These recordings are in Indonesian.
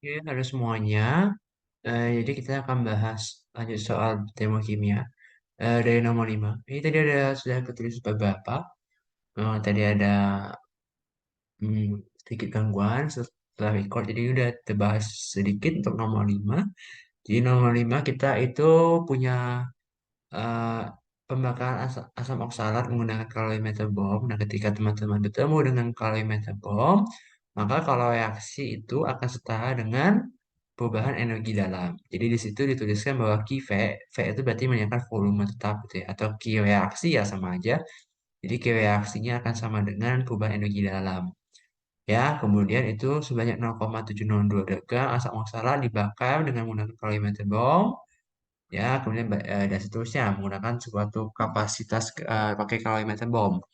Oke, halo semuanya. Jadi kita akan bahas lanjut soal termokimia dari nomor 5. Ini tadi sudah ketulis beberapa. Tadi ada sedikit gangguan setelah record, jadi udah terbahas sedikit untuk nomor 5. Jadi nomor 5 kita itu punya eh, pembakaran asam oksalat menggunakan kalorimeter bom. Nah, ketika teman-teman bertemu dengan kalorimeter bom, maka kalau reaksi itu akan setara dengan perubahan energi dalam. Jadi di situ dituliskan bahwa Q V, V itu berarti menyatakan volume tetap gitu ya, atau Q reaksi ya sama aja. Jadi Q reaksinya akan sama dengan perubahan energi dalam. Ya, kemudian itu sebanyak 0,702 gram asam oksalat dibakar dengan menggunakan kalorimeter bom. Ya, kemudian dan seterusnya menggunakan suatu kapasitas pakai kalorimeter bom.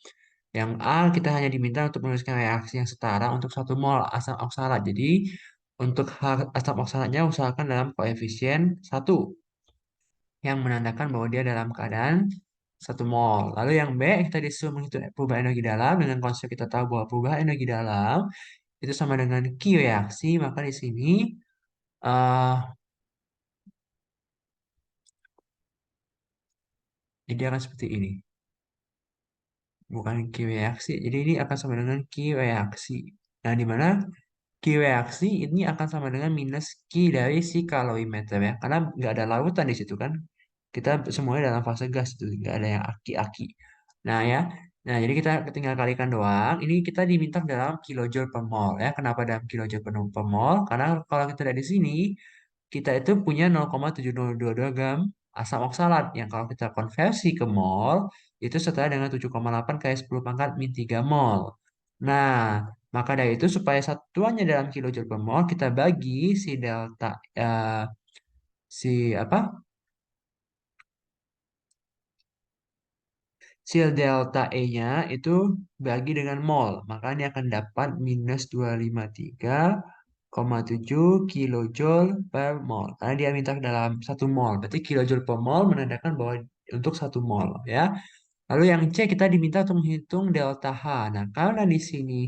Yang A kita hanya diminta untuk menuliskan reaksi yang setara untuk 1 mol asam oksalat. Jadi untuk asam oksalatnya usahakan dalam koefisien 1 yang menandakan bahwa dia dalam keadaan 1 mol. Lalu yang B kita disuruh menghitung perubahan energi dalam dengan konsep kita tahu bahwa perubahan energi dalam itu sama dengan Q reaksi. Maka di sini eh jadi akan seperti ini. Bukan Q reaksi. Jadi ini akan sama dengan Q reaksi. Nah, di mana Q reaksi ini akan sama dengan minus Q dari si kalorimeter ya. Karena nggak ada lautan di situ kan. Kita semuanya dalam fase gas itu. Nggak ada yang aki-aki. Nah ya. Nah, jadi kita tinggal kalikan doang. Ini kita diminta dalam kilojoule per mol ya. Kenapa dalam kilojoule per mol? Karena kalau kita lihat di sini, kita itu punya 0,702 gram asam oksalat yang kalau kita konversi ke mol itu setara dengan 7,8 kali 10 pangkat min 3 mol. Nah, maka dari itu supaya satuannya dalam kilojoule per mol kita bagi si delta eh, si apa? Si delta E-nya itu bagi dengan mol. Maka ini akan dapat minus 253,7 kilojoule per mol. Karena dia minta dalam 1 mol. Berarti kilojoule per mol menandakan bahwa untuk 1 mol ya. Lalu yang C kita diminta untuk menghitung delta H. Nah, karena di sini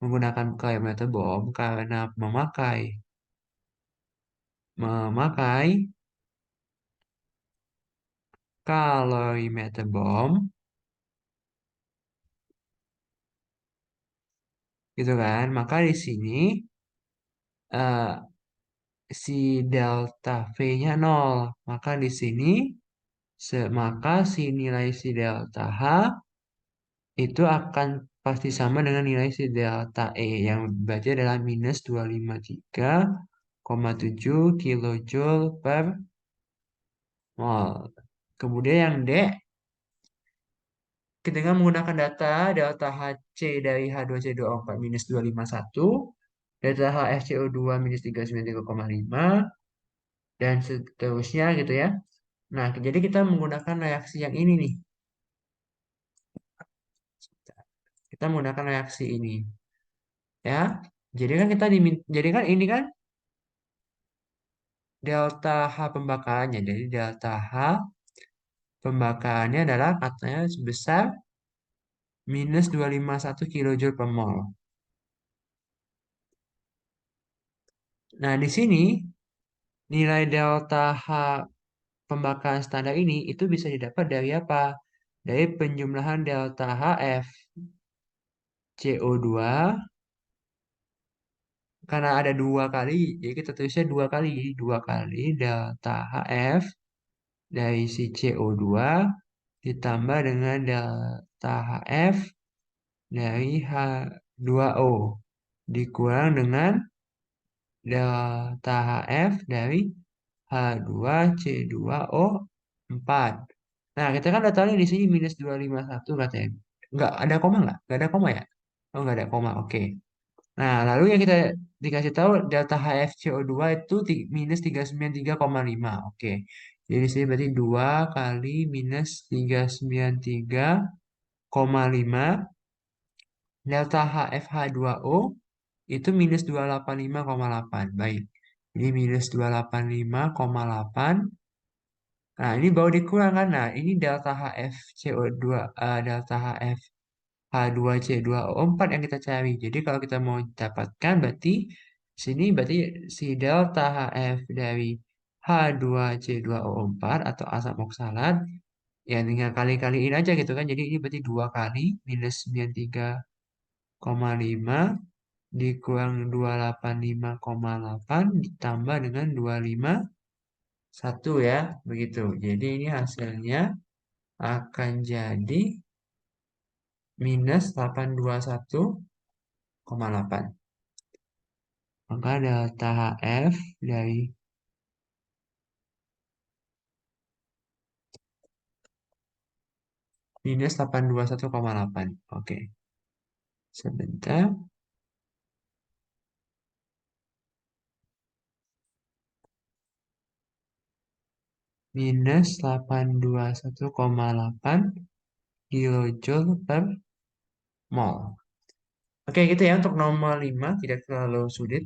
menggunakan kalorimeter bom karena memakai kalorimeter bom gitu kan. Maka di sini eh, si delta V-nya 0. Maka di sini maka si nilai si delta H itu akan pasti sama dengan nilai si delta E yang berarti adalah minus 253,7 kilojoule per mol. Kemudian yang D, kita dengan menggunakan data delta HC dari H2CO4 minus 251, delta HFCO2 minus 393,5, dan seterusnya gitu ya. Nah, jadi kita menggunakan reaksi yang ini nih. Kita menggunakan reaksi ini. Ya, jadi kan ini kan delta H pembakarannya. Jadi delta H pembakarannya adalah katanya sebesar minus 251 kilojoule per mol. Nah, di sini nilai delta H pembakaran standar ini itu bisa didapat dari apa? Dari penjumlahan delta HF CO2 karena ada 2 kali, jadi kita tulisnya 2 kali, jadi 2 kali delta HF dari si CO2 ditambah dengan delta HF dari H2O dikurang dengan delta HF dari H2C2O4. Nah, kita kan udah tahu nih di sini minus 251 katanya. Nggak ada koma nggak? Nggak ada koma ya? Oh, nggak ada koma. Oke. Nah, lalu yang kita dikasih tahu delta HFCO2 itu minus 393,5. Oke. Jadi di sini berarti 2 kali minus 393,5 delta HFH2O itu minus 285,8. Baik. Ini minus 285,8. Nah, ini baru dikurangkan. Nah, ini delta HFCO2, delta HF H2C2O4 yang kita cari. Jadi kalau kita mau dapatkan berarti Sini berarti si delta HF dari H2C2O4 atau asam oksalat, ya tinggal kali-kaliin aja gitu kan. Jadi ini berarti 2 kali minus 93,5 dikurang 285,8 ditambah dengan 251 ya. Begitu. Jadi ini hasilnya akan jadi minus 821,8. Maka delta HF dari minus 821,8. Oke, sebentar. Minus 821,8 kilojoule per mol. Oke, gitu ya untuk nomor 5 tidak terlalu sulit.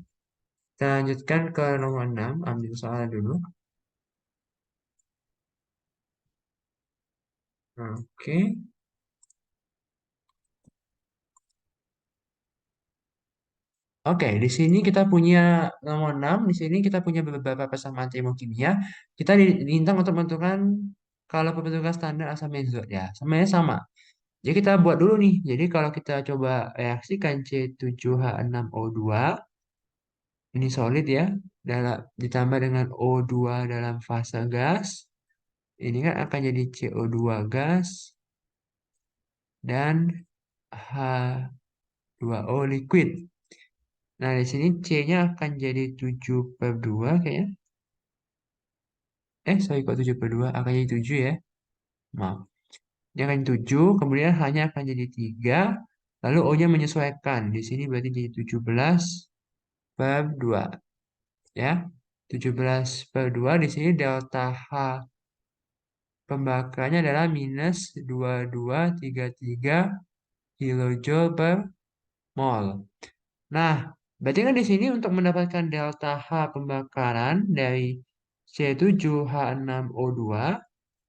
Kita lanjutkan ke nomor 6, ambil soal dulu. Oke. Oke, di sini kita punya nomor 6. Di sini kita punya beberapa persamaan termokimia. Kita diminta untuk menentukan kalau pembentukan standar asam benzot ya. Sebenarnya sama. Jadi kita buat dulu nih. Jadi kalau kita coba reaksikan C7H6O2, ini solid ya, ditambah dengan O2 dalam fase gas, ini kan akan jadi CO2 gas dan H2O liquid. Nah, di sini C-nya akan jadi 7/2 kayaknya. Sorry kok 7/2, akan jadi 7 ya. Maaf. Dia akan 7, kemudian H-nya akan jadi 3, lalu O-nya menyesuaikan. Di sini berarti jadi 17/2 ya. 17/2 di sini delta H pembakarannya adalah minus 2233 kilojoule per mol. Nah, berarti kan di sini untuk mendapatkan delta H pembakaran dari C7H6O2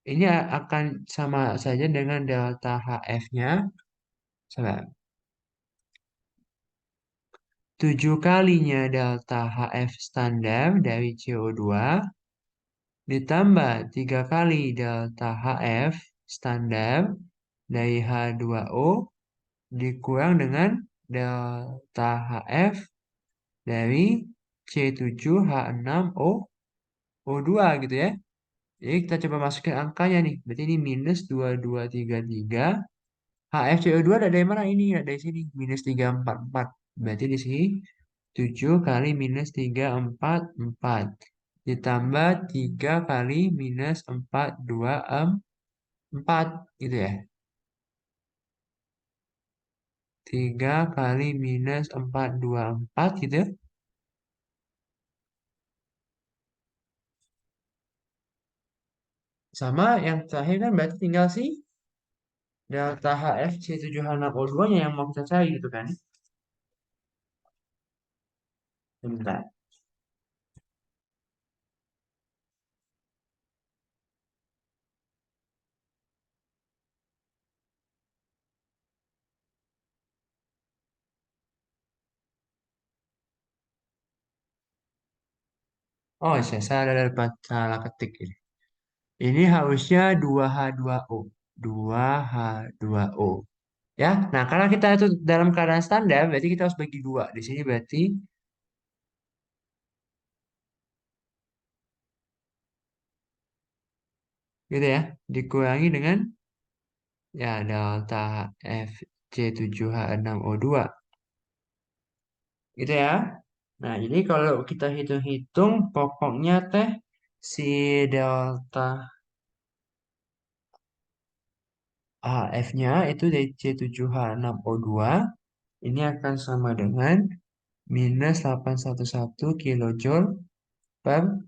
ini akan sama saja dengan delta HF-nya. Coba. 7 kalinya delta HF standar dari CO2 ditambah 3 kali delta HF standar dari H2O dikurang dengan delta HF dari C7H6O2 gitu ya. Jadi kita coba masukin angkanya nih. Berarti ini minus 2233. HFCO2 ada dari mana ini? Ada dari sini. Minus 344. Berarti di sini 7 kali minus 344. Ditambah 3 kali minus 424. Gitu ya. 3 kali minus 424 gitu ya. Sama yang terakhir kan berarti tinggal sih delta HF C7H6O2-nya yang mau kita cari gitu kan. Sebentar. Oh, saya salah ketik ini. Ini harusnya 2H2O. 2H2O. Ya, nah karena kita itu dalam keadaan standar, berarti kita harus bagi dua. Di sini berarti, gitu ya, dikurangi dengan, ya, delta FC7H6O2. Gitu ya. Nah, jadi kalau kita hitung-hitung, pokoknya teh si delta HF-nya itu dari C7H6O2 ini akan sama dengan minus 811 kilojoule per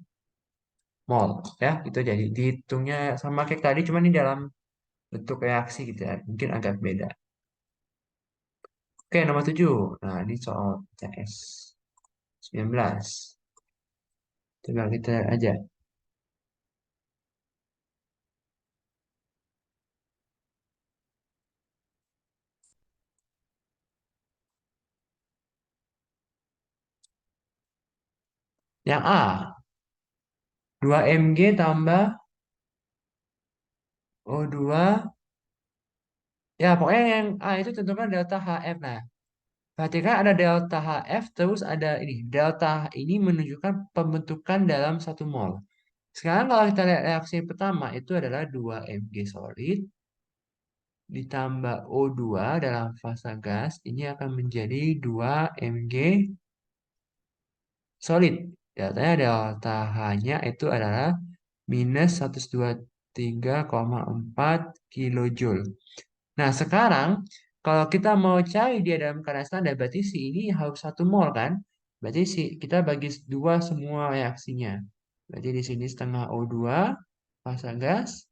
mol ya. Itu jadi dihitungnya sama kayak tadi, cuma ini dalam bentuk reaksi gitu ya, mungkin agak beda. Oke, nomor 7. Nah, ini soal CS 19. Coba kita lihat aja. Yang A, 2 Mg tambah O2. Ya, pokoknya yang A itu tentukan delta HF. Nah, perhatikan ada delta HF, terus ada ini. Delta ini menunjukkan pembentukan dalam 1 mol. Sekarang kalau kita lihat reaksi pertama, itu adalah 2 Mg solid ditambah O2 dalam fasa gas. Ini akan menjadi 2 Mg solid. Deltanya delta H-nya itu adalah minus 123,4 kilojoule. Nah, sekarang kalau kita mau cari dia dalam keadaan standar, berarti si ini harus 1 mol kan? Berarti kita bagi dua semua reaksinya. Berarti di sini setengah O2 fasa gas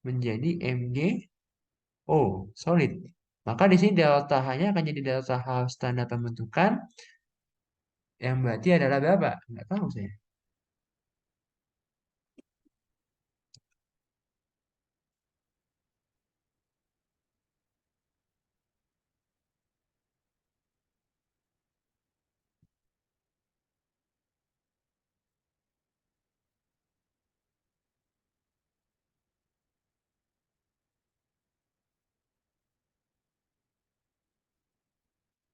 menjadi MgO solid. Maka di sini delta H-nya akan jadi delta H standar pembentukan yang berarti adalah berapa? Nggak tahu saya.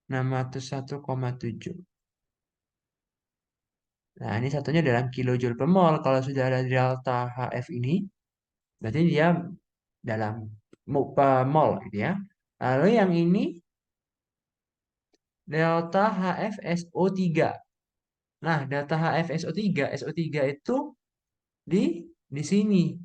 601,7. Nah, ini satunya dalam kilojoule per mol. Kalau sudah ada delta HF ini, berarti dia dalam per mol gitu ya. Lalu yang ini delta HFSO3. Nah, delta HFSO3, SO3 itu di di sini.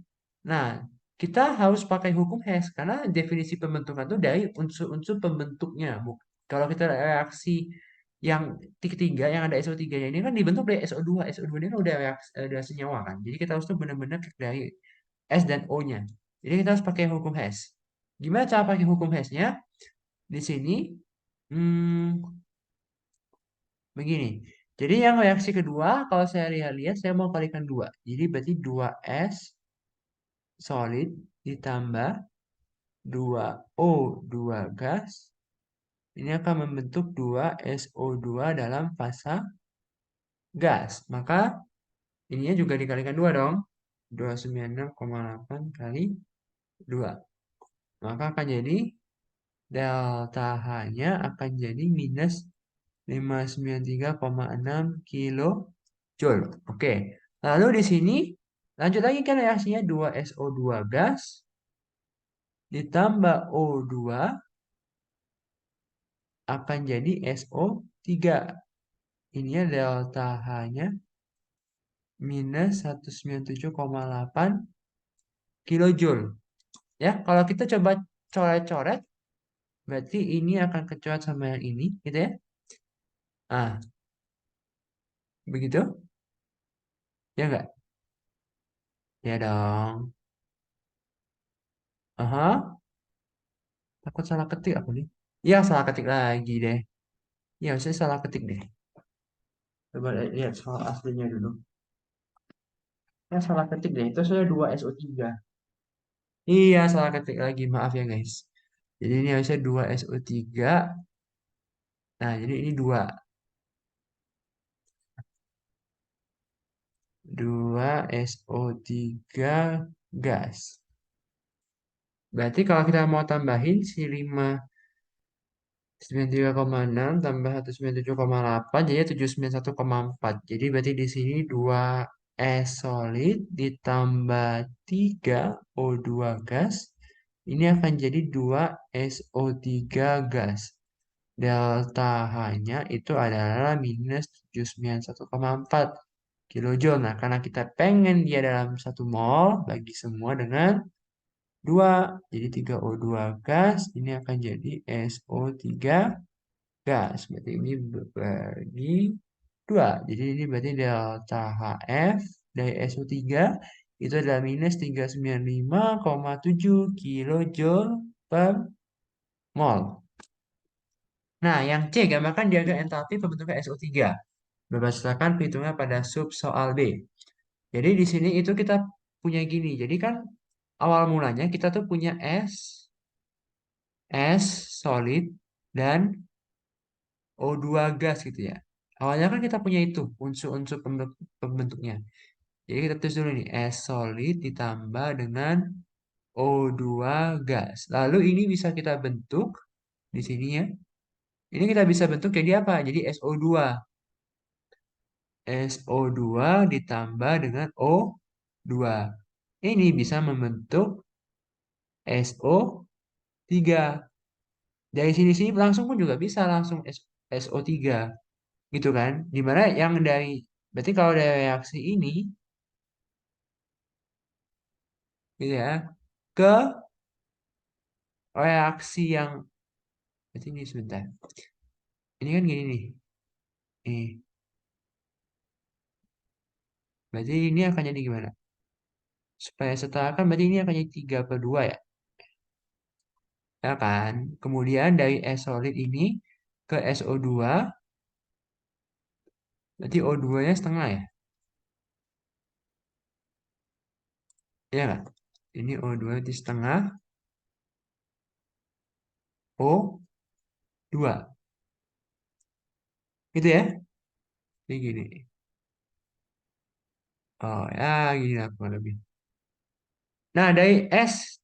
Nah, kita harus pakai hukum Hess karena definisi pembentukan itu dari unsur-unsur pembentuknya. Kalau kita reaksi yang ketiga yang ada SO3-nya ini kan dibentuk dari SO2. SO2 ini kan udah reaksi, udah senyawa kan. Jadi kita harus tuh benar-benar dari S dan O-nya. Jadi kita harus pakai hukum Hess. Gimana cara pakai hukum Hess-nya? Di sini hmm, begini. Jadi yang reaksi kedua, kalau saya lihat-lihat, saya mau kalikan 2. Jadi berarti 2S solid ditambah 2O2 gas. Ini akan membentuk 2SO2 dalam fasa gas. Maka ininya juga dikalikan 2 dong. 296,8 kali 2. Maka akan jadi delta H-nya akan jadi minus 593,6 kilo joule. Oke. Lalu di sini lanjut lagi kan reaksinya 2SO2 gas ditambah O2 akan jadi SO3. Ini delta H-nya minus 197,8 kilojoule. Ya, kalau kita coba coret-coret, berarti ini akan kecoret sama yang ini, gitu ya. Ah, begitu? Ya enggak? Ya dong. Aha, takut salah ketik aku nih. Ya, salah ketik lagi deh. Ya, saya salah ketik deh. Coba lihat soal aslinya dulu. Ya, salah ketik deh. Itu saya 2SO3. Iya, salah ketik lagi. Maaf ya, guys. Jadi ini harusnya 2SO3. Nah, jadi ini 2SO3 gas. Berarti kalau kita mau tambahin si 593,6 tambah 197,8 jadi 791,4. Jadi berarti di sini 2S solid ditambah 3O2 gas. Ini akan jadi 2SO3 gas. Delta H-nya itu adalah minus 791,4 kilojoule. Nah, karena kita pengen dia dalam 1 mol, bagi semua dengan 2. Jadi 3O2 gas, ini akan jadi SO3 gas. Berarti ini bagi 2. Jadi ini berarti delta HF dari SO3 itu adalah minus 395,7 kilojoule per mol. Nah, yang C gambarkan diagram entalpi pembentukan SO3 berdasarkan perhitungan pada sub soal B. Jadi di sini itu kita punya gini. Jadi kan awal mulanya kita tuh punya S solid dan O2 gas gitu ya. Awalnya kan kita punya itu unsur-unsur pembentuknya. Jadi kita tulis dulu nih, S solid ditambah dengan O2 gas. Lalu ini bisa kita bentuk di sini ya. Ini kita bisa bentuk jadi apa? Jadi SO2. SO2 ditambah dengan O2. Ini bisa membentuk SO3. Dari sini-sini langsung pun juga bisa langsung SO3. Gitu kan? Dimana yang dari, berarti kalau dari reaksi ini, gitu ya, ke reaksi yang, berarti ini sebentar. Ini kan gini nih. Nih, berarti ini akan jadi gimana? Supaya setara kan berarti ini akan jadi 3 per 2 ya. Ya kan? Kemudian dari S solid ini ke SO2, berarti O2-nya setengah ya. Iya kan? Ini O2 itu setengah O2. Gitu ya? Ini gini. Oh ya, gini lah kurang lebih. Nah, dari S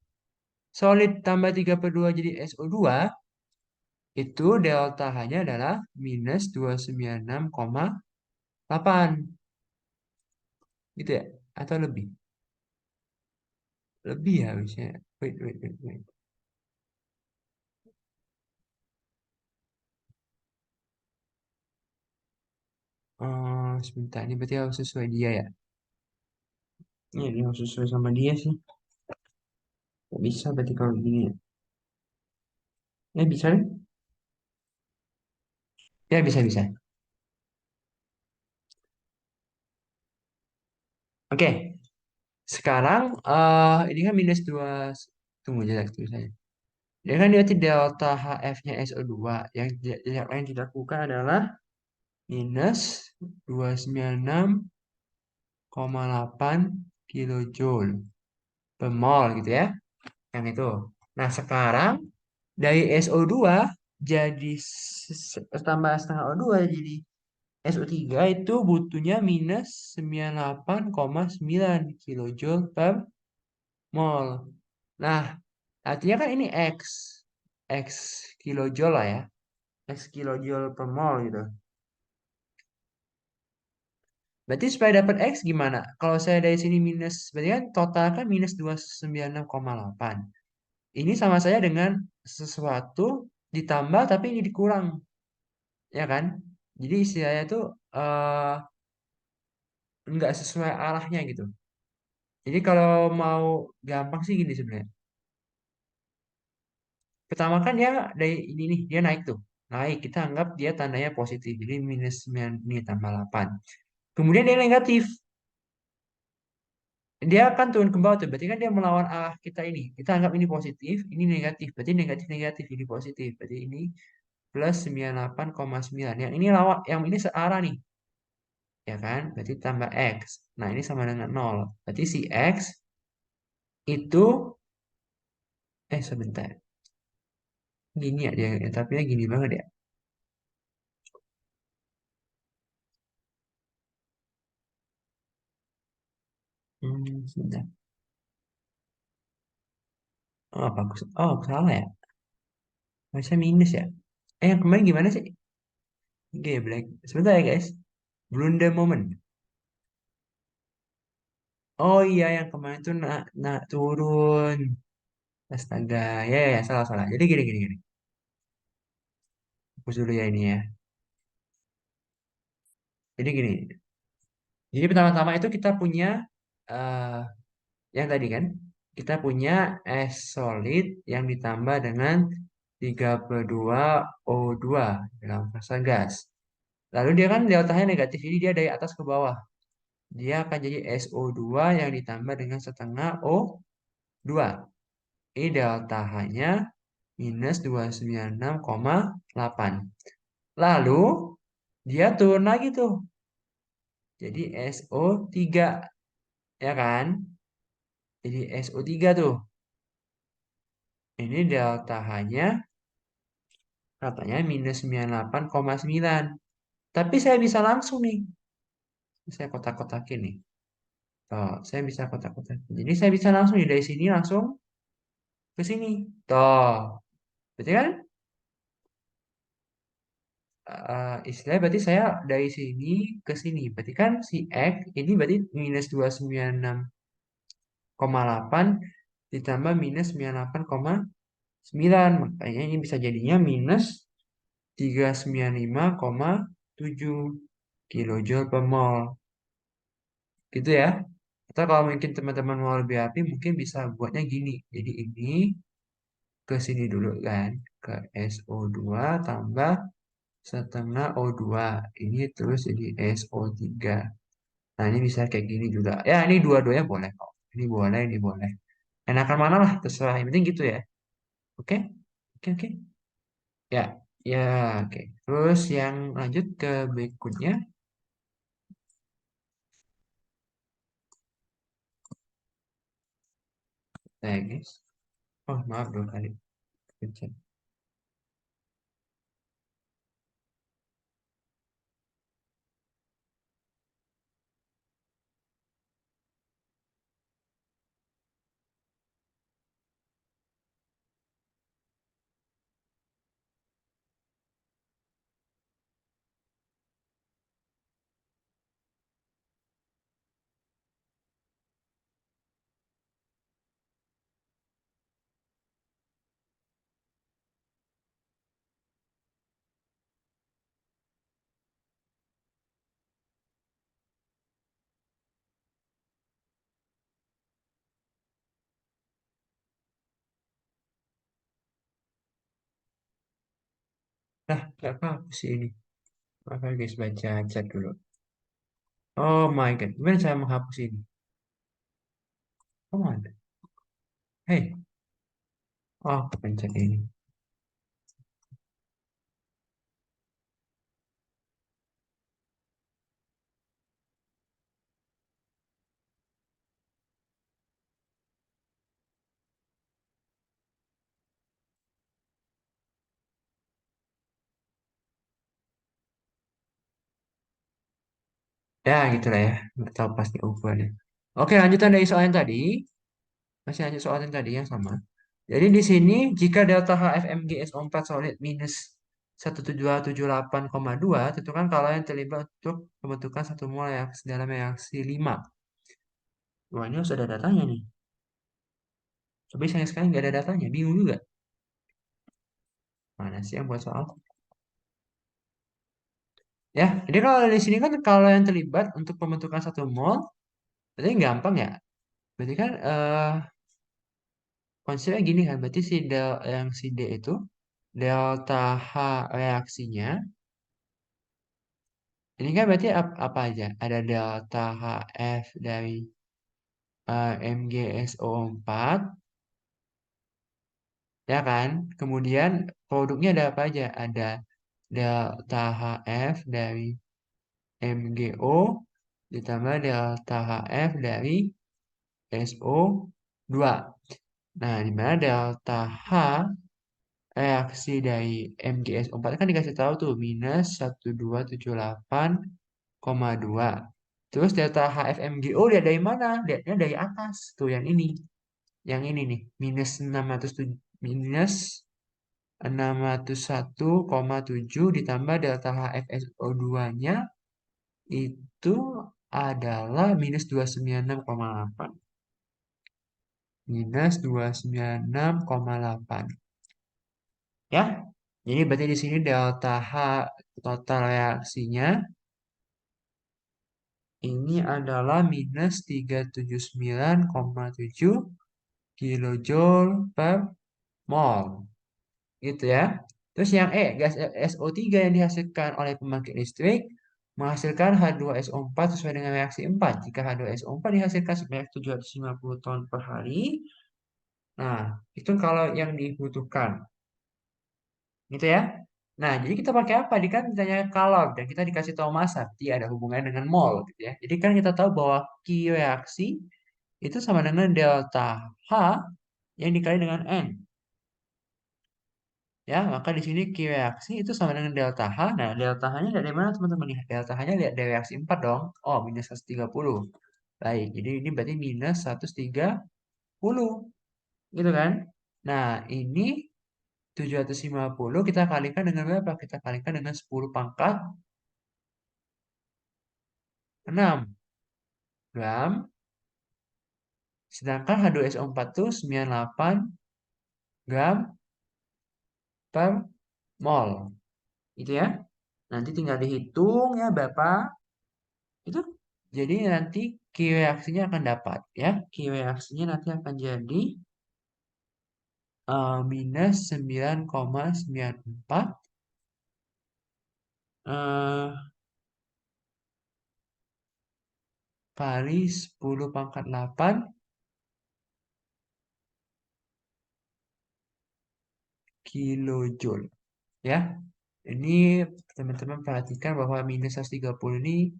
solid tambah 3 per 2 jadi SO2, itu delta H-nya adalah minus 296,8. Gitu ya? Atau lebih? Lebih ya harusnya. Wait, wait, wait, wait. Sebentar, ini berarti harus sesuai dia ya. Ini harus sesuai sama dia sih. Nggak bisa berarti kalau gini ya. Ya bisa kan? Ya bisa, bisa. Oke, sekarang ini kan minus 2. Tunggu aja tulisannya. Dia kan dia delta HF-nya SO2. Yang dilakukan adalah minus 296,8 kilojoule per mol gitu ya. Yang itu. Nah, sekarang dari SO2 jadi tambah setengah O2 jadi SO3 itu butuhnya minus 98,9 kilojoule per mol. Nah, artinya kan ini X. X kilojoule lah ya. X kilojoule per mol gitu. Berarti supaya dapat X gimana? Kalau saya dari sini minus, berarti kan total kan minus 296,8. Ini sama saya dengan sesuatu ditambah tapi ini dikurang. Ya kan? Jadi istilahnya tuh eh, nggak sesuai arahnya gitu. Jadi kalau mau gampang sih gini sebenarnya. Pertama kan dia dari ini nih, dia naik tuh. Naik, kita anggap dia tandanya positif. Jadi minus 9 ini tambah 8. Kemudian dia negatif. Dia akan turun ke bawah tuh. Berarti kan dia melawan arah kita ini. Kita anggap ini positif, ini negatif. Berarti negatif-negatif, ini positif. Berarti ini plus 98,9. Yang ini lawan, yang ini searah nih. Ya kan? Berarti tambah X. Nah, ini sama dengan 0. Berarti si X itu, sebentar. Gini ya dia, tapi ya gini banget ya. Sebentar. Oh, bagus. Oh, salah ya. Harusnya minus ya. Yang kemarin gimana sih? Black. Sebentar ya guys. Blunder moment. Oh iya, yang kemarin tuh nak turun. Astaga. Ya, ya, ya, salah, salah. Jadi gini, gini, gini. Hapus dulu ya ini ya. Jadi gini. Jadi pertama-tama itu kita punya eh yang tadi kan. Kita punya es solid yang ditambah dengan 32 O2 dalam fase gas. Lalu dia kan deltanya negatif, jadi dia dari atas ke bawah. Dia akan jadi SO2 yang ditambah dengan setengah O2. Ini delta H-nya minus 296,8. Lalu dia turun lagi tuh. Jadi SO3. Ya kan? Jadi SO3 tuh. Ini delta H-nya katanya minus 98,9. Tapi saya bisa langsung nih. Saya kotak-kotakin nih. Tuh, saya bisa kotak-kotakin. Jadi saya bisa langsung nih dari sini langsung ke sini. Tuh, berarti kan istilahnya berarti saya dari sini ke sini. Berarti kan si X ini berarti minus 296,8 ditambah minus 98,9. Makanya ini bisa jadinya minus 395,7 kilojoule per mol. Gitu ya. Atau kalau mungkin teman-teman mau lebih rapi, mungkin bisa buatnya gini. Jadi ini ke sini dulu kan. Ke SO2 tambah setengah O2. Ini terus jadi SO3. Nah, ini bisa kayak gini juga. Ya, ini dua-duanya boleh kok. Ini boleh, ini boleh. Enakan mana lah, terserah. Yang penting gitu ya. Oke? Oke, oke. Ya, ya, oke. Terus yang lanjut ke berikutnya. Nah, guys. Oh, maaf dua kali. Pencet. Nah, nggak apa-apa sih ini. Apa guys, baca chat dulu. Oh my God. Gimana saya menghapus ini? Come on. Hey. Oh, pencet ini. Ya, gitu lah ya. Nggak tahu pasti ukurannya. Oke, lanjutan dari soal yang tadi. Masih lanjut soal yang tadi yang sama. Jadi di sini jika delta HFMgSO4 solid minus 17278,2, tentukan kalau yang terlibat untuk pembentukan satu mol reaksi dalam reaksi 5. Wah, ini harus ada datanya nih. Tapi sayang sekali nggak ada datanya. Bingung juga. Mana sih yang buat soal? Ya, jadi kalau di sini kan kalau yang terlibat untuk pembentukan satu mol, berarti gampang ya. Berarti kan konsepnya gini kan, berarti si D itu delta H reaksinya, ini kan berarti apa aja? Ada delta HF dari MgSO4, ya kan? Kemudian produknya ada apa aja? Ada delta HF dari MgO ditambah delta HF dari SO2. Nah, di mana delta H reaksi dari MgSO4 kan dikasih tahu tuh minus 1278,2. Terus delta HFMgO lihat dari mana? Lihatnya dari atas tuh yang ini. Yang ini nih, minus 601,7 ditambah delta HFSO2-nya itu adalah minus 296,8. Minus 296,8. Ya, jadi berarti di sini delta H total reaksinya ini adalah minus 379,7 kilojoule per mol. Gitu ya. Terus yang E, gas SO3 yang dihasilkan oleh pembangkit listrik menghasilkan H2SO4 sesuai dengan reaksi 4. Jika H2SO4 dihasilkan sebanyak 750 ton per hari, nah, itu kalau yang dibutuhkan. Gitu ya. Nah, jadi kita pakai apa? Di kan ditanya kalor dan kita dikasih tahu massa, berarti ada hubungannya dengan mol gitu ya. Jadi kan kita tahu bahwa Q reaksi itu sama dengan delta H yang dikali dengan N. Ya, maka di sini Q reaksi itu sama dengan delta H. Nah, delta H-nya dari mana teman-teman nih? Delta H-nya lihat dari reaksi 4 dong. Oh, minus 130. Baik, jadi ini berarti minus 130. Gitu kan? Nah, ini 750 kita kalikan dengan berapa? Kita kalikan dengan 10 pangkat 6 gram. Sedangkan H2SO4 itu 98 gram per mol. Gitu ya. Nanti tinggal dihitung ya Bapak. Itu. Jadi nanti Q reaksinya akan dapat ya. Q reaksinya nanti akan jadi minus 9,94 kali 10 pangkat 8 kilojoule. Ya, ini teman-teman perhatikan bahwa minus 130 ini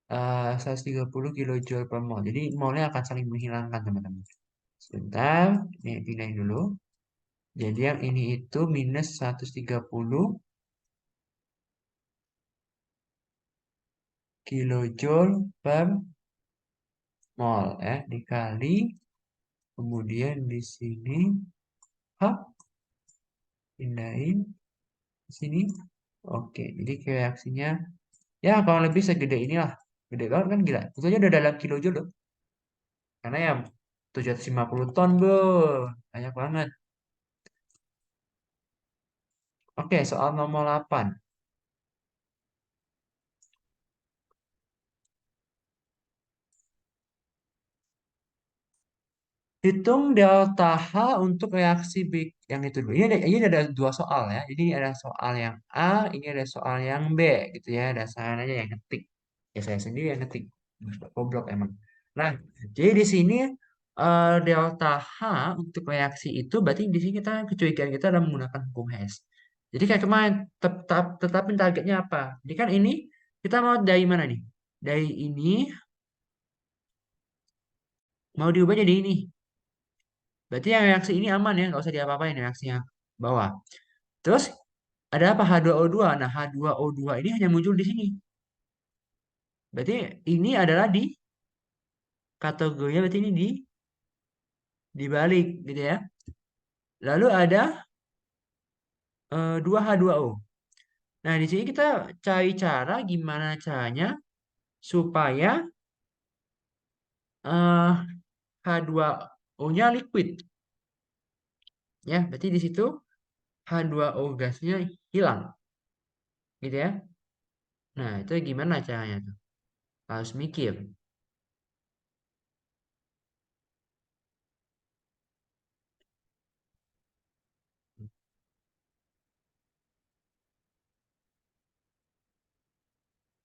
130 kilojoule per mol. Jadi molnya akan saling menghilangkan teman-teman. Sebentar, ini pindahin dulu. Jadi yang ini itu minus 130 kilojoule per mol ya dikali kemudian di sini hap pindahin di sini. Oke, jadi reaksinya ya kalau lebih segede inilah. Gede banget kan gila. Itu aja udah dalam kilojoule loh. Karena ya 750 ton bro. Banyak banget. Oke, soal nomor 8. Hitung delta H untuk reaksi big yang itu dulu. Ini ada dua soal ya. Jadi ada soal yang A, ini ada soal yang B gitu ya. Dasarnya aja yang ngetik. Ya saya sendiri yang ngetik. Goblok emang. Nah, jadi di sini delta H untuk reaksi itu berarti di sini kita kecurigaan kita adalah menggunakan hukum Hess. Jadi kayak kemarin tetapin targetnya apa? Jadi kan ini kita mau dari mana nih? Dari ini mau diubah jadi ini. Berarti yang reaksi ini aman ya, nggak usah diapa-apain reaksinya bawah. Terus ada apa H2O2? Nah, H2O2 ini hanya muncul di sini. Berarti ini adalah di kategorinya berarti ini dibalik gitu ya. Lalu ada 2H2O. Nah, di sini kita cari cara gimana caranya supaya H2O-nya liquid. Ya, berarti di situ H2O gasnya hilang gitu ya. Nah, itu gimana caranya tuh? Harus mikir.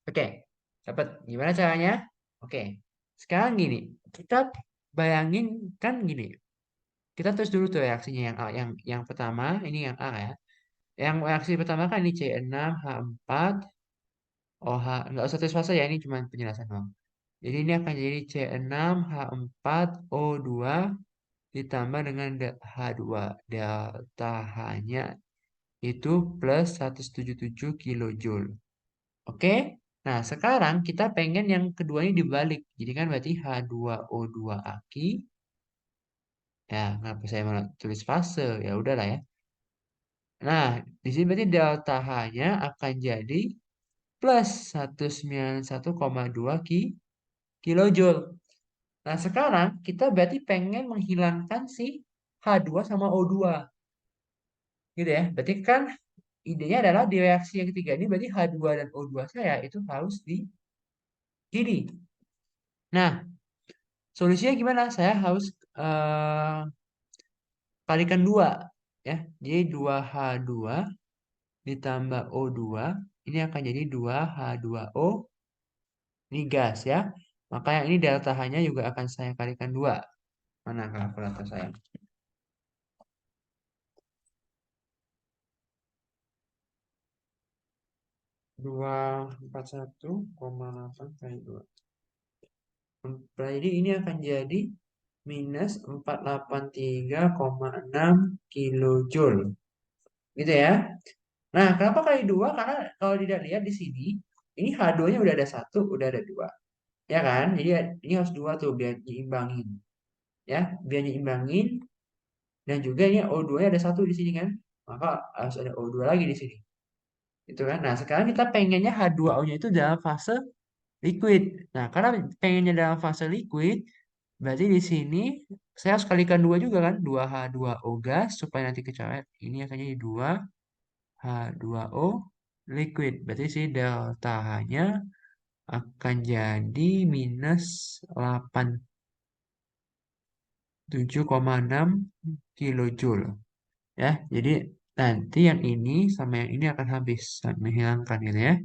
Oke, dapat. Gimana caranya? Oke, sekarang gini, kita bayangin kan gini. Kita terus dulu tuh reaksinya yang A, yang pertama ini yang A ya. Yang reaksi pertama kan ini C6H4 OH. Nggak usah tulis fase ya, ini cuma penjelasan doang. Jadi ini akan jadi C6H4O2 ditambah dengan H2. Delta H-nya itu plus 177 kilojoule. Oke. Nah, sekarang kita pengen yang kedua ini dibalik. Jadi kan berarti H2O2 aki. Ya, kenapa saya malah tulis fase? Ya udahlah ya. Nah, di sini berarti delta H-nya akan jadi plus 191,2 kilojoule. Nah, sekarang kita berarti pengen menghilangkan si H2 sama O2. Gitu ya. Berarti kan idenya adalah di reaksi yang ketiga ini berarti H2 dan O2 saya itu harus di sini. Nah, solusinya gimana? Saya harus kalikan 2 ya. Jadi 2H2 ditambah O2 ini akan jadi 2H2O ini gas ya. Maka yang ini delta H-nya juga akan saya kalikan 2. Mana kalkulator saya? 241,8 kali 2. Jadi ini akan jadi minus 483,6 kilojoule. Gitu ya. Nah, kenapa kali dua? Karena kalau tidak lihat di sini, ini H2-nya udah ada satu, udah ada dua. Ya kan? Jadi ini harus dua tuh biar diimbangin. Ya, biar diimbangin. Dan juga ini O2-nya ada satu di sini kan. Maka harus ada O2 lagi di sini. Itu kan. Nah, sekarang kita pengennya H2O-nya itu dalam fase liquid. Nah, karena pengennya dalam fase liquid, berarti di sini saya harus kalikan dua juga kan. 2H2O gas supaya nanti kecoret. Ini akan jadi 2H2O liquid. Berarti si delta H-nya akan jadi minus 87,6 kilojoule. Ya, jadi nanti yang ini sama yang ini akan habis. Menghilangkan gitu ya.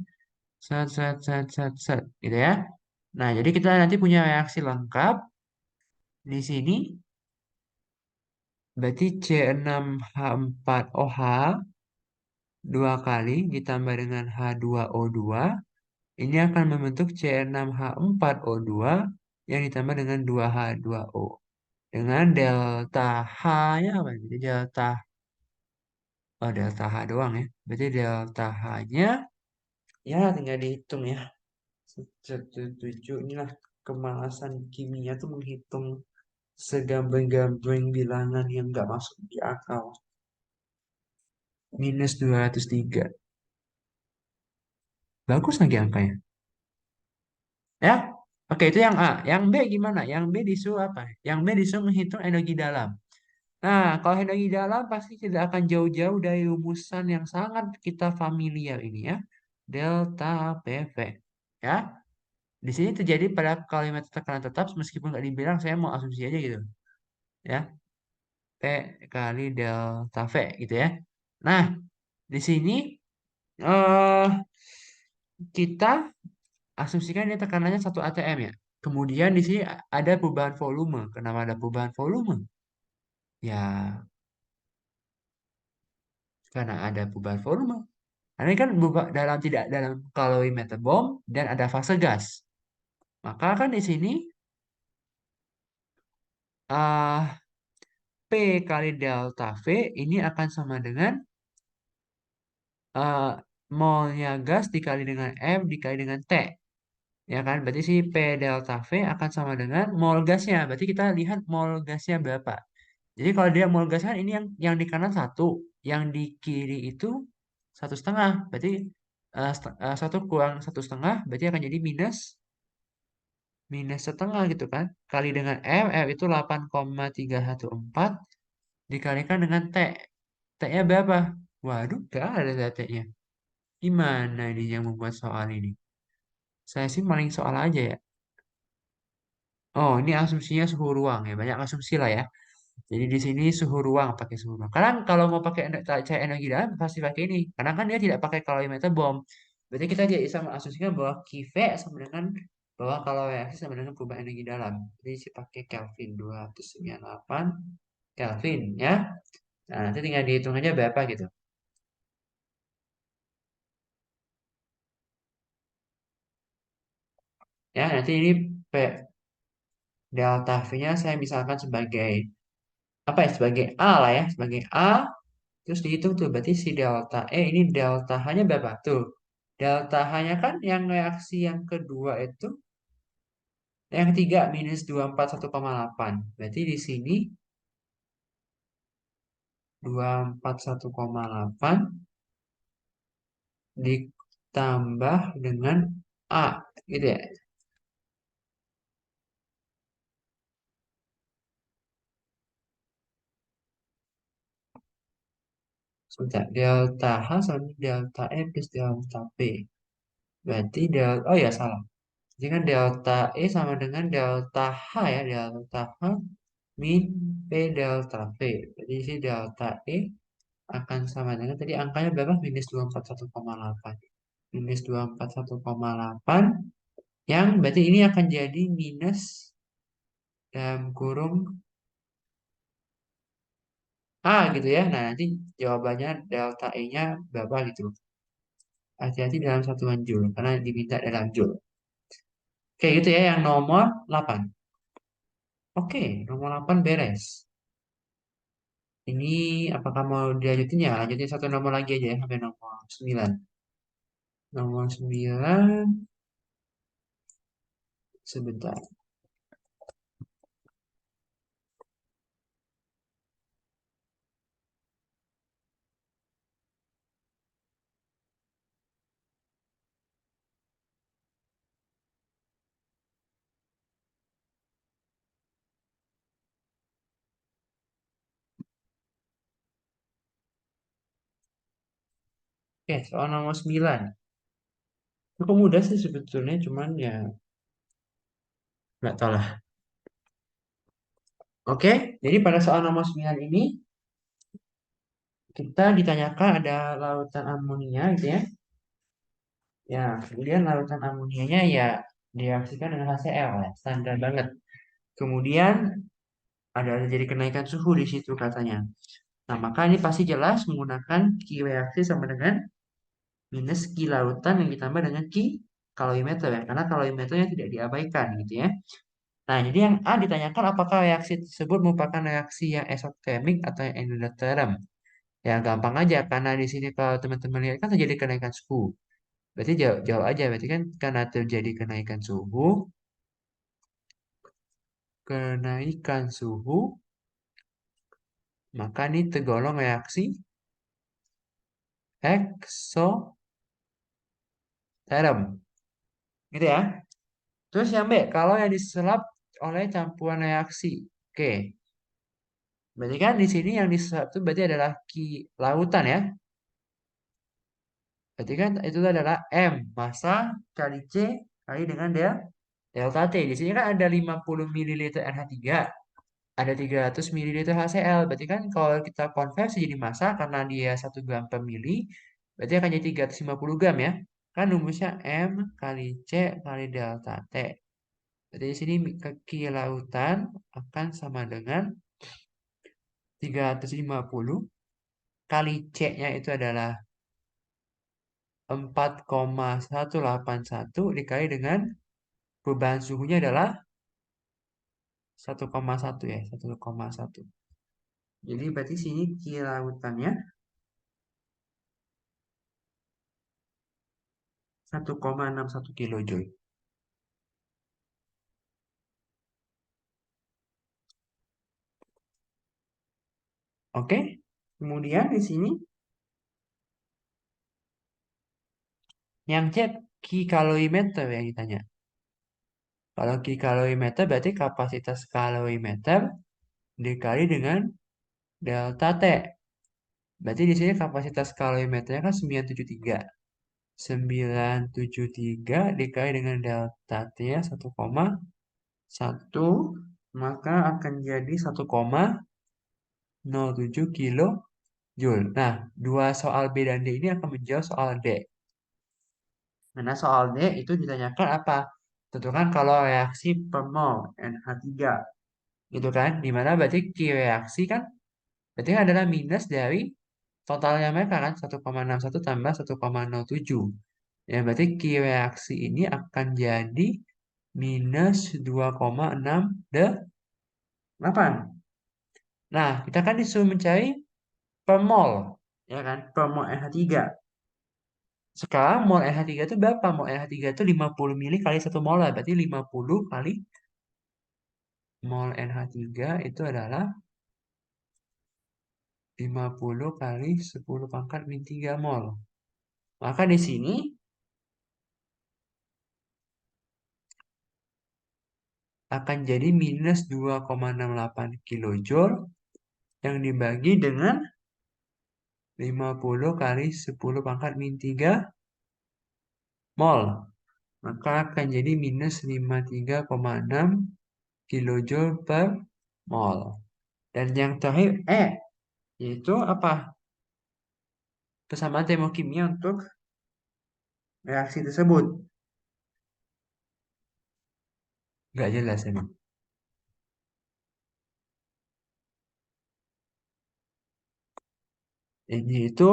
Set, set, set, set, set. Gitu ya. Nah, jadi kita nanti punya reaksi lengkap. Di sini berarti C6H4OH dua kali ditambah dengan H2O2. Ini akan membentuk C6H4O2 yang ditambah dengan 2H2O. Dengan delta H-nya apa? Jadi delta H doang ya. Berarti delta H-nya ya tinggal dihitung ya. Satu tujuh inilah kemalasan kimia tuh menghitung segambreng-gambreng bilangan yang nggak masuk di akal. Minus 203. Bagus lagi angkanya. Ya, oke itu yang A. Yang B gimana? Yang B disuruh apa? Yang B disuruh menghitung energi dalam. Nah, kalau energi dalam pasti tidak akan jauh-jauh dari rumusan yang sangat kita familiar ini ya. Delta PV. Ya, di sini terjadi pada kalimat tekanan tetap meskipun nggak dibilang saya mau asumsi aja gitu. Ya, P kali delta V gitu ya. Nah, di sini eh kita asumsikan ini tekanannya 1 atm ya. Kemudian di sini ada perubahan volume. Kenapa ada perubahan volume? Ya, karena ada perubahan volume. Karena ini kan dalam tidak dalam kalorimeter bomb dan ada fase gas. Maka kan di sini ah P kali delta V ini akan sama dengan ah, molnya gas dikali dengan M dikali dengan T. Ya kan? Berarti si P delta V akan sama dengan mol gasnya. Berarti kita lihat mol gasnya berapa. Jadi kalau dia mol gas kan ini yang di kanan satu, yang di kiri itu 1,5. Berarti satu kurang 1,5, berarti akan jadi minus minus setengah gitu kan. Kali dengan M, M itu 8,314 dikalikan dengan T. T-nya berapa? Waduh, gak ada T-nya. Gimana ini yang membuat soal ini? Saya sih maling soal aja ya. Oh, ini asumsinya suhu ruang ya. Banyak asumsi lah ya. Jadi di sini suhu ruang pakai suhu ruang. Karena kalau mau pakai cahaya energi dalam pasti pakai ini. Karena kan dia tidak pakai kalorimeter bomb. Berarti kita tidak bisa mengasumsikan bahwa QV sama dengan bahwa kalau reaksi sama dengan perubahan energi dalam. Jadi sih pakai Kelvin 298 Kelvin ya. Nah, nanti tinggal dihitung aja berapa gitu. Ya, nanti ini P, delta V-nya saya misalkan sebagai apa ya? Sebagai A lah ya, sebagai A. Terus dihitung tuh, berarti si delta E ini delta H-nya berapa? Tuh, delta H-nya kan yang reaksi yang kedua itu, yang ketiga minus 241,8. Berarti di sini 241,8 ditambah dengan A, gitu ya. Sebentar, delta H sama delta E plus delta P. Berarti oh ya salah. Jadi kan delta E sama dengan delta H ya, delta H min P delta P. Jadi si delta E akan sama dengan tadi angkanya berapa? Minus 241,8. Minus 241,8 yang berarti ini akan jadi minus dalam kurung A gitu ya. Nah, nanti jawabannya delta E-nya berapa gitu. Hati-hati dalam satuan joule karena diminta dalam joule. Oke, gitu ya yang nomor 8. Oke, nomor 8 beres. Ini apakah mau dilanjutin ya? Lanjutin satu nomor lagi aja ya, sampai nomor 9. Nomor 9, sebentar. Oke, soal nomor 9. Cukup mudah sih sebetulnya, cuman ya nggak tahu lah. Oke, jadi pada soal nomor 9 ini, kita ditanyakan ada lautan amonia gitu ya. Ya, kemudian lautan amonianya ya direaksikan dengan HCl ya, standar banget. Kemudian ada terjadi kenaikan suhu di situ katanya. Nah, maka ini pasti jelas menggunakan Q reaksi sama dengan minus Q lautan yang ditambah dengan Q kalorimeter ya, karena kalorimeternya tidak diabaikan gitu ya. Nah, jadi yang A ditanyakan apakah reaksi tersebut merupakan reaksi yang eksotermik atau yang endoterm. Ya, gampang aja karena di sini kalau teman-teman lihat kan terjadi kenaikan suhu. Berarti jauh, jauh aja, berarti kan karena terjadi kenaikan suhu, maka ini tergolong reaksi eksoterm. Gitu ya. Terus yang B, kalau yang diserap oleh campuran reaksi. Oke, berarti kan di sini yang diserap itu berarti adalah lautan ya. Berarti kan itu adalah M, massa kali C kali dengan delta T. Di sini kan ada 50 ml NH3, ada 300 ml HCl. Berarti kan kalau kita konversi jadi massa karena dia 1 gram per mili, berarti akan jadi 350 gram ya. Kan rumusnya M kali C kali delta T. Jadi di sini kelautan akan sama dengan 350 kali C-nya itu adalah 4,181 dikali dengan perubahan suhunya adalah 1,1 ya, 1,1. Jadi berarti sini kelautannya 1,61 kilojoule. Oke. Kemudian di sini yang C kalorimeter yang ditanya. Kalau kalorimeter berarti kapasitas kalorimeter dikali dengan delta T. Berarti di sini kapasitas kalorimeternya kan 973. 973 dikali dengan delta T ya 1,1, maka akan jadi 1,07 kilo Joule. Nah, dua soal B dan D ini akan menjawab soal D. Karena soal D itu ditanyakan apa? Tentukan kalau reaksi per mol NH3. Gitu kan? Dimana berarti Q reaksi kan berarti kan adalah minus dari totalnya mereka kan 1,61 tambah 1,07. Ya berarti Q reaksi ini akan jadi minus 2,68. Nah, kita kan disuruh mencari per mol. Ya kan? Per mol NH3. Sekarang mol NH3 itu berapa? Mol NH3 itu 50 mili kali 1 molar. Berarti 50 kali mol NH3 itu adalah 50 kali 10 pangkat min 3 mol. Maka di sini akan jadi minus 2,68 kilojoule yang dibagi dengan 50 kali 10 pangkat min 3 mol. Maka akan jadi minus 53,6 kilojoule per mol. Dan yang terakhir E, yaitu apa? Persamaan termokimia untuk reaksi tersebut. Nggak jelas emang. Ini itu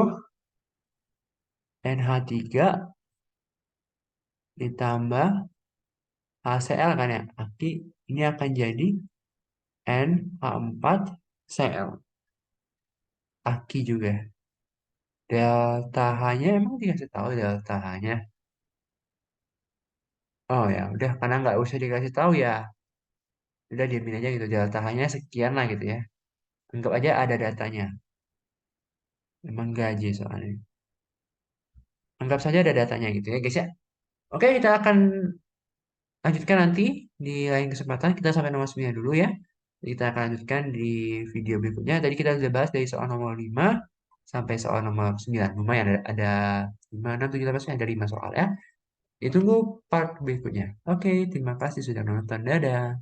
NH3 ditambah HCl kan ya. Aki ini akan jadi NH4Cl. Aki juga. Delta H-nya emang dikasih tahu delta H-nya. Oh ya, udah karena nggak usah dikasih tahu ya. Udah diamin aja gitu delta H-nya sekian lah gitu ya. Anggap aja ada datanya. Memang gaji soalnya. Anggap saja ada datanya gitu ya guys ya. Oke, kita akan lanjutkan nanti di lain kesempatan. Kita sampai nomor 9 dulu ya. Kita akan lanjutkan di video berikutnya. Tadi kita sudah bahas dari soal nomor 5 sampai soal nomor 9. Lumayan ada 5, 6, 7, 8, ada 5 soal ya. Ditunggu part berikutnya. Oke, terima kasih sudah menonton. Dadah.